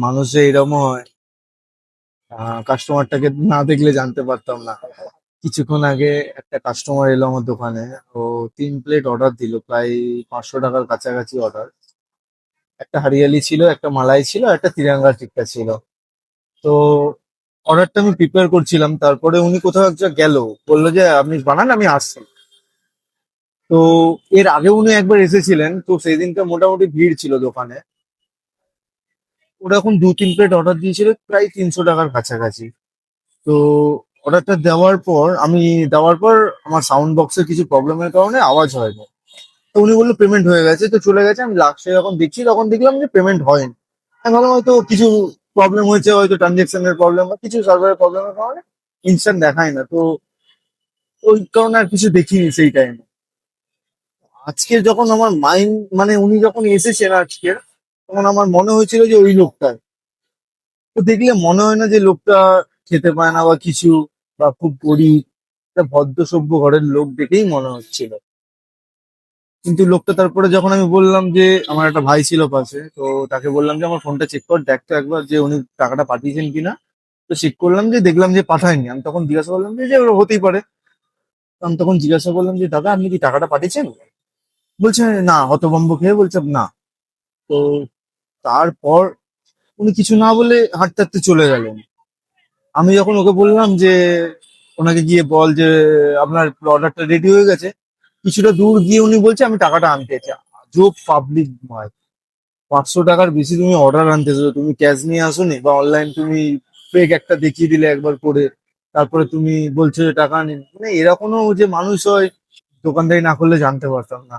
মানুষে এরকমও হয়। কাস্টমারটাকে না দেখলে জানতে পারতাম না। কিছুক্ষণ আগে একটা কাস্টমার এলো আমার দোকানে। ও 3 প্লেট অর্ডার দিল, প্রায় 500 টাকার কাছাকাছি অর্ডার। একটা হরিয়ালি ছিল, একটা মালাই ছিল, আর একটা তিরাঙ্গা টিক্কা ছিল। তো অর্ডারটা আমি প্রিপেয়ার করছিলাম, তারপরে উনি কোথাও একটা গেল, বললো যে আপনি বানান, আমি আসছি। তো এর আগে উনি একবার এসেছিলেন, তো সেই দিনটা মোটামুটি ভিড় ছিল দোকানে। ওরা এখন 2-3 প্লেট অর্ডার দিয়েছিল, প্রায় 300 টাকার কাছাকাছি। তো অর্ডারটা দেওয়ার পর আমার সাউন্ড বক্সের কিছু প্রবলেমের কারণে আওয়াজ হয়নি। তো উনি বললো পেমেন্ট হয়ে গেছে, তো চলে গেছে। আমি লাস্টে যখন দেখছি তখন দেখলাম যে পেমেন্ট হয়নি। আমি ভাবলাম হয়তো কিছু প্রবলেম হয়েছে, হয়তো ট্রানজেকশনের প্রবলেম বা কিছু সার্ভারের প্রবলেমের কারণে ইনস্ট্যান্ট দেখায় না। তো ওই কারণে আর কিছু দেখিনি সেই টাইমে। আজকে যখন আমার মাইন্ড, মানে উনি যখন এসেছেন আজকে, তখন আমার মনে হয়েছিল যে ওই লোকটা। তো দেখলে মনে হয় না যে লোকটা খেতে পায় না বা কিছু, বা খুব গরিব। একটা ভদ্র সভ্য ঘরের লোক দেখেই মনে হচ্ছিল। কিন্তু লোকটা, তারপরে যখন আমি বললাম যে আমার একটা ভাই ছিল পাশে, তো তাকে বললাম যে আমার ফোনটা চেক কর, দেখ তো একবার যে উনি টাকাটা পাঠিয়েছেন কিনা। তো চেক করলাম, যে দেখলাম যে পাঠায়নি। আমি তখন জিজ্ঞাসা করলাম যে ওরা হতেই পারে। তো আমি তখন জিজ্ঞাসা করলাম যে দাদা, আপনি কি টাকাটা পাঠিয়েছেন? বলছে না, হতভম্ব খেয়ে বলছে না। তো তারপর উনি কিছু না বলে হাঁটতে হাঁটতে চলে গেলেন। আমি যখন ওকে বললাম যে ওনাকে গিয়ে বল যে আপনার অর্ডারটা রেডি হয়ে গেছে, কিছুটা দূর গিয়ে উনি বলছে আমি টাকাটা আনতে চাই। আজব পাবলিক ভাই! 500 টাকার বেশি তুমি অর্ডার আনতেছো, তুমি ক্যাশ নিয়ে আসোনি, বা অনলাইন তুমি ফেক একটা দেখিয়ে দিলে একবার করে, তারপরে তুমি বলছো যে টাকা নিন। মানে এরকমও যে মানুষ হয়, দোকানদারি না করলে জানতে পারতাম না।